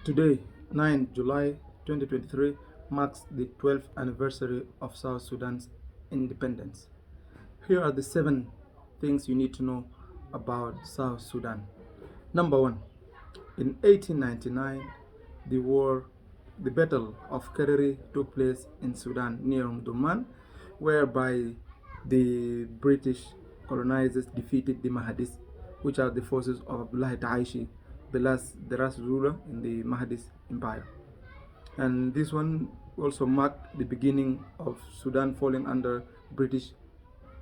Today, 9 July 2023, marks the 12th anniversary of South Sudan's independence. Here are the 7 things you need to know about South Sudan. Number 1. In 1899, the Battle of Kereri took place in Sudan near Omdurman, whereby the British colonizers defeated the Mahadis, which are the forces of Abdullah Taishi, the last ruler in the Mahadis Empire. And this one also marked the beginning of Sudan falling under British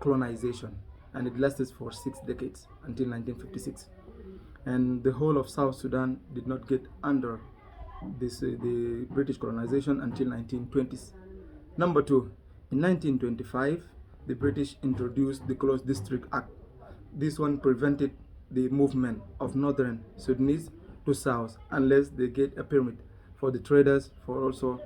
colonization, and it lasted for 6 decades until 1956. And the whole of South Sudan did not get under the British colonization until 1920s. Number 2, in 1925, the British introduced the Closed District Act. This one prevented the movement of northern Sudanese to south unless they get a permit for the traders, for also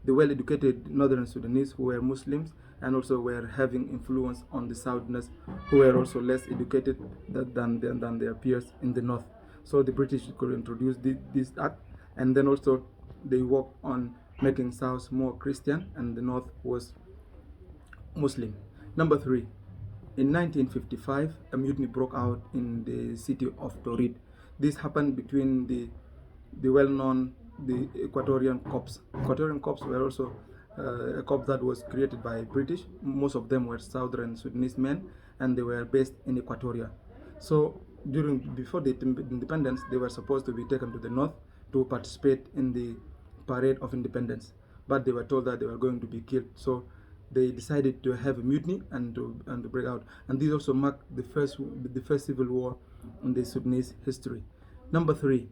the well-educated northern Sudanese who were Muslims and also were having influence on the Southerners who were also less educated than their peers in the north. So the British could introduce this act, and then also they worked on making South more Christian and the north was Muslim. Number 3, in 1955, a mutiny broke out in the city of Torit. This happened between the well-known the Equatorian Corps. Equatorian Corps were also a corps that was created by British. Most of them were Southern Sudanese men, and they were based in Equatoria. So before the independence, they were supposed to be taken to the north to participate in the parade of independence, but they were told that they were going to be killed. So they decided to have a mutiny and to break out. And this also marked the first civil war in the Sudanese history. Number 3,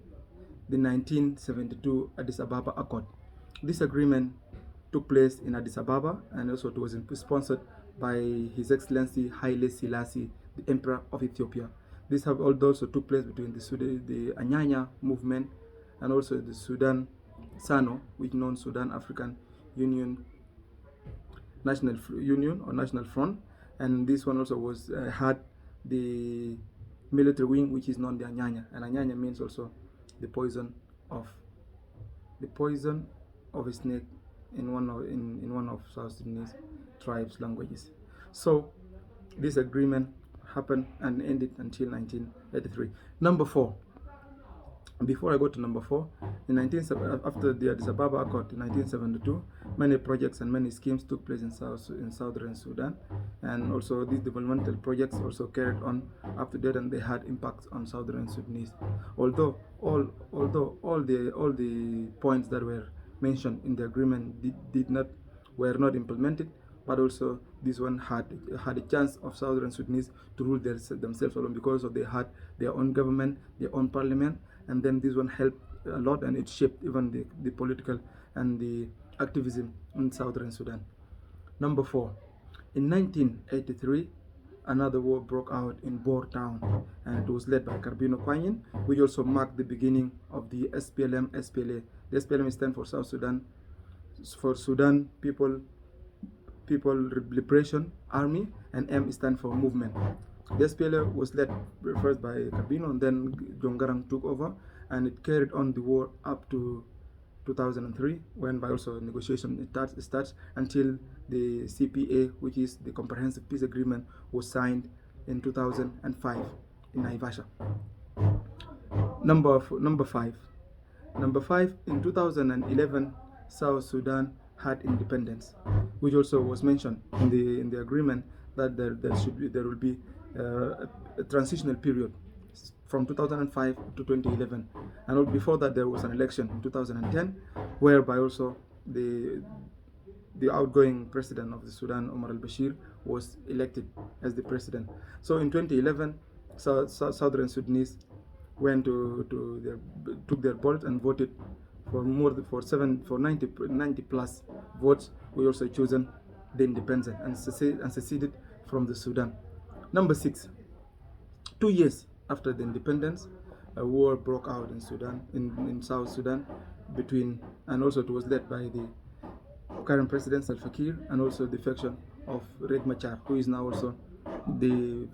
the 1972 Addis Ababa Accord. This agreement took place in Addis Ababa, and also it was sponsored by His Excellency Haile Selassie, the Emperor of Ethiopia. This also took place between the Anyanya movement and also the Sudan SANO, which known Sudan African Union National Union or National Front, and this one also was had the military wing, which is known the Anyanya, and Anyanya means also the poison of a snake in one of South Sudanese tribes' languages. So this agreement happened and ended until 1983. Number 4. Before I go to number 4, after the Addis Ababa Accord in 1972, many projects and many schemes took place in southern Sudan, and also these developmental projects also carried on up to date, and they had impacts on Southern Sudanese. Although all the points that were mentioned in the agreement were not implemented, but also this one had a chance of Southern Sudanese to rule themselves alone, because of they had their own government, their own parliament, and then this one helped a lot, and it shaped even the political and the activism in Southern Sudan. Number 4, in 1983, another war broke out in Bor town, and it was led by Carbino Kwanyin, which also marked the beginning of the SPLM-SPLA. The SPLM stands for Sudan People Liberation Army, and M stands for movement. The SPLA was led first by Carbino, and then John Garang took over, and it carried on the war up to 2003, when by also negotiation starts until the CPA, which is the Comprehensive Peace Agreement, was signed in 2005 in Naivasha. Number 5. In 2011, South Sudan had independence, which also was mentioned in the agreement that there will be a transitional period from 2005 to 2011, and before that there was an election in 2010, whereby also the outgoing president of the Sudan, Omar al-Bashir, was elected as the president. So in 2011, Southern Sudanese took their ballot and voted for 90 plus votes. We also chosen the independence and seceded from the Sudan. Number 6, 2 years after the independence, a war broke out in Sudan, in South Sudan, and also it was led by the current president Salva Kiir, and also the faction of Riek Machar, who is now also the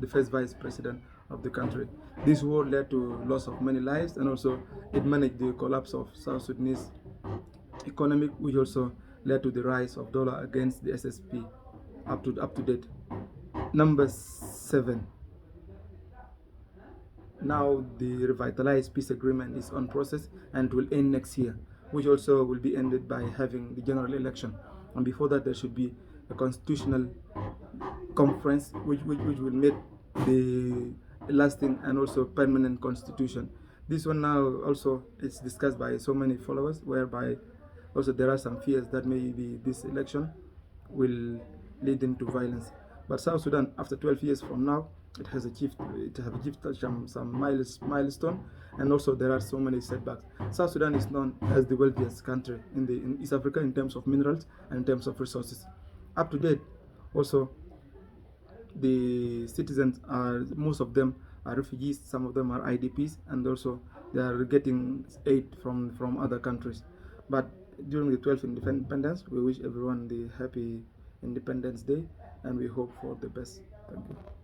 first vice president of the country. This war led to loss of many lives, and also it managed the collapse of South Sudanese economic, which also led to the rise of dollar against the SSP. Up to date. Number 7. Now the revitalized peace agreement is on process and will end next year, which also will be ended by having the general election. And before that, there should be a constitutional conference which will make the lasting and also permanent constitution. This one now also is discussed by so many followers, whereby also there are some fears that maybe this election will lead into violence. But South Sudan, after 12 years from now, it has achieved some milestone, and also there are so many setbacks. South Sudan is known as the wealthiest country in East Africa in terms of minerals and in terms of resources. Up to date, also the citizens are, most of them are refugees, some of them are IDPs, and also they are getting aid from other countries. But during the 12th independence, we wish everyone the happy Independence Day, and we hope for the best. Thank you.